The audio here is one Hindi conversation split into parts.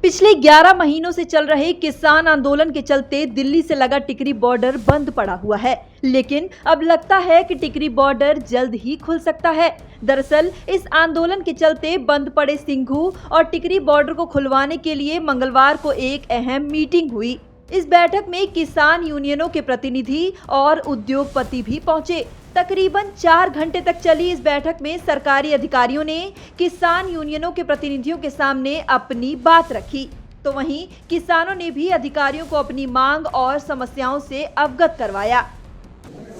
पिछले 11 महीनों से चल रहे किसान आंदोलन के चलते दिल्ली से लगा टिकरी बॉर्डर बंद पड़ा हुआ है, लेकिन अब लगता है कि टिकरी बॉर्डर जल्द ही खुल सकता है। दरअसल इस आंदोलन के चलते बंद पड़े सिंघू और टिकरी बॉर्डर को खुलवाने के लिए मंगलवार को एक अहम मीटिंग हुई। इस बैठक में किसान यूनियनों के प्रतिनिधि और उद्योगपति भी पहुंचे। तकरीबन 4 घंटे तक चली इस बैठक में सरकारी अधिकारियों ने किसान यूनियनों के प्रतिनिधियों के सामने अपनी बात रखी, तो वहीं किसानों ने भी अधिकारियों को अपनी मांग और समस्याओं से अवगत करवाया।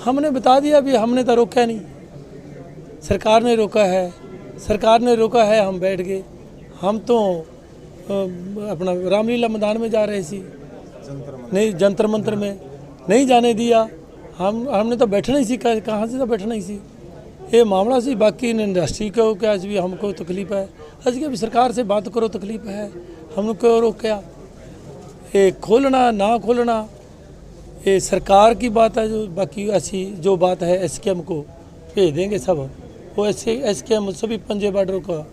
हमने बता दिया, अभी हमने तो रोका नहीं, सरकार ने रोका है। हम बैठ गए। हम तो अपना रामलीला मैदान में जा रहे थे, नहीं जंतर मंतर में नहीं जाने दिया। हमने तो बैठना ही सी, कहाँ से तो बैठना ही सी। ये मामला सी, बाकी इंडस्ट्री को क्या भी हमको तकलीफ है। अभी अभी सरकार से बात करो, तकलीफ है हमको रोका। ये खोलना ना खोलना ये सरकार की बात है। जो बाकी ऐसी जो बात है एसकेएम को भेज देंगे सब, वो एसकेएम सभी पंजे बॉर्डर का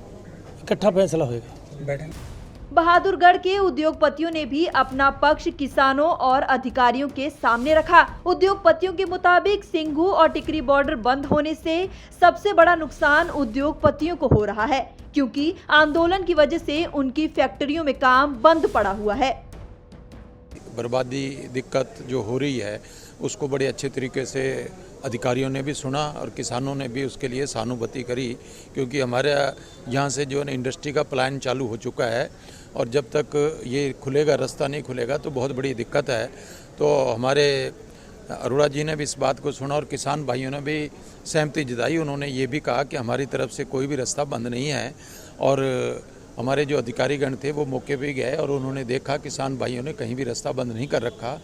इकट्ठा फैसला होगा। बहादुरगढ़ के उद्योगपतियों ने भी अपना पक्ष किसानों और अधिकारियों के सामने रखा। उद्योगपतियों के मुताबिक सिंघू और टिकरी बॉर्डर बंद होने से सबसे बड़ा नुकसान उद्योगपतियों को हो रहा है, क्योंकि आंदोलन की वजह से उनकी फैक्ट्रियों में काम बंद पड़ा हुआ है। बर्बादी दिक्कत जो हो रही है उसको बड़े अच्छे तरीके से अधिकारियों ने भी सुना और किसानों ने भी उसके लिए सहानुभूति करी, क्योंकि हमारे यहाँ से जो है इंडस्ट्री का प्लान चालू हो चुका है और जब तक ये खुलेगा, रास्ता नहीं खुलेगा तो बहुत बड़ी दिक्कत है। तो हमारे अरोड़ा जी ने भी इस बात को सुना और किसान भाइयों ने भी सहमति जताई। उन्होंने ये भी कहा कि हमारी तरफ से कोई भी रास्ता बंद नहीं है और हमारे जो अधिकारीगण थे वो मौके पे गए और उन्होंने देखा किसान भाइयों ने कहीं भी रास्ता बंद नहीं कर रखा।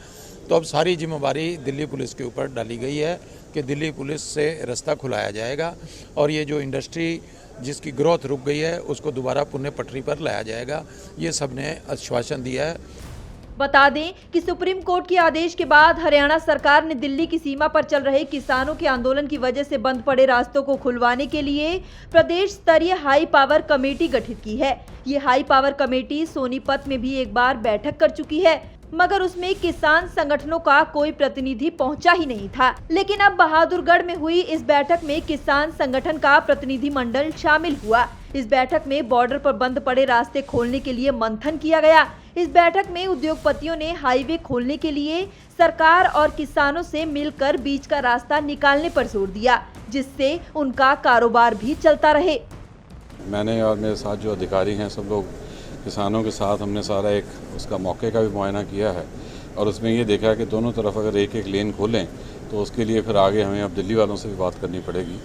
तो अब सारी जिम्मेवारी दिल्ली पुलिस के ऊपर डाली गई है कि दिल्ली पुलिस से रास्ता खुलाया जाएगा और ये जो इंडस्ट्री जिसकी ग्रोथ रुक गई है उसको दोबारा पुनः पटरी पर लाया जाएगा। ये सब ने आश्वासन दिया है। बता दें कि सुप्रीम कोर्ट के आदेश के बाद हरियाणा सरकार ने दिल्ली की सीमा पर चल रहे किसानों के आंदोलन की वजह से बंद पड़े रास्तों को खुलवाने के लिए प्रदेश स्तरीय हाई पावर कमेटी गठित की है। ये हाई पावर कमेटी सोनीपत में भी एक बार बैठक कर चुकी है, मगर उसमें किसान संगठनों का कोई प्रतिनिधि पहुंचा ही नहीं था। लेकिन अब बहादुरगढ़ में हुई इस बैठक में किसान संगठन का प्रतिनिधि मंडल शामिल हुआ। इस बैठक में बॉर्डर पर बंद पड़े रास्ते खोलने के लिए मंथन किया गया। इस बैठक में उद्योगपतियों ने हाईवे खोलने के लिए सरकार और किसानों से मिलकर बीच का रास्ता निकालने पर जोर दिया, जिससे उनका कारोबार भी चलता रहे। मैंने और मेरे साथ जो अधिकारी हैं सब लोग किसानों के साथ हमने सारा एक उसका मौके का भी मुआयना किया है और उसमें ये देखा कि दोनों तरफ अगर एक एक लेन खोलें तो उसके लिए फिर आगे हमें अब दिल्ली वालों से भी बात करनी पड़ेगी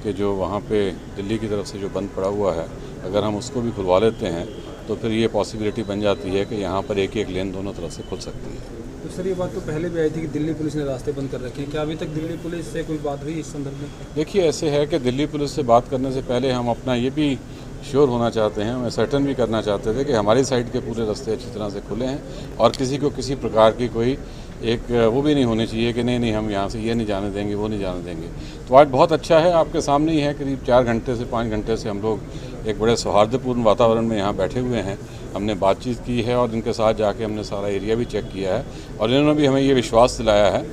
कि जो वहाँ पे दिल्ली की तरफ से जो बंद पड़ा हुआ है अगर हम उसको भी खुलवा लेते हैं तो फिर ये पॉसिबिलिटी बन जाती है कि यहाँ पर एक एक लेन दोनों तरफ से खुल सकती है। तो सर ये बात तो पहले भी आई थी कि दिल्ली पुलिस ने रास्ते बंद कर रखे हैं, क्या अभी तक दिल्ली पुलिस से कोई बात हुई इस संदर्भ में? देखिए ऐसे है कि दिल्ली पुलिस से बात करने से पहले हम अपना ये भी श्योर होना चाहते हैं, मैं सर्टन भी करना चाहते थे कि हमारी साइड के पूरे रास्ते अच्छी तरह से खुले हैं और किसी को किसी प्रकार की कोई एक वो भी नहीं होनी चाहिए कि नहीं हम यहाँ से ये नहीं जाने देंगे वो नहीं जाने देंगे। तो आज बहुत अच्छा है, आपके सामने ही है, करीब 4 घंटे से 5 घंटे से हम लोग एक बड़े सौहार्दपूर्ण वातावरण में यहाँ बैठे हुए हैं। हमने बातचीत की है और इनके साथ जाके हमने सारा एरिया भी चेक किया है और इन्होंने भी हमें ये विश्वास दिलाया है,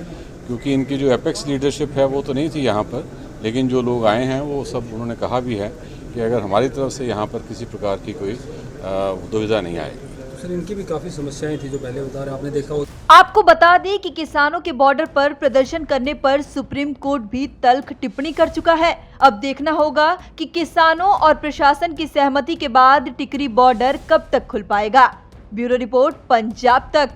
क्योंकि इनकी जो एपेक्स लीडरशिप है वो तो नहीं थी यहाँ पर, लेकिन जो लोग आए हैं वो सब उन्होंने कहा भी है कि अगर हमारी तरफ से यहाँ पर किसी प्रकार की कोई दुविधा नहीं आएगी। सर इनकी भी काफ़ी समस्याएं थी जो पहले बता रहे, आपने देखा हो। आपको बता दें कि किसानों के बॉर्डर पर प्रदर्शन करने पर सुप्रीम कोर्ट भी तल्ख टिप्पणी कर चुका है। अब देखना होगा कि किसानों और प्रशासन की सहमति के बाद टिकरी बॉर्डर कब तक खुल पाएगा। ब्यूरो रिपोर्ट, पंजाब तक।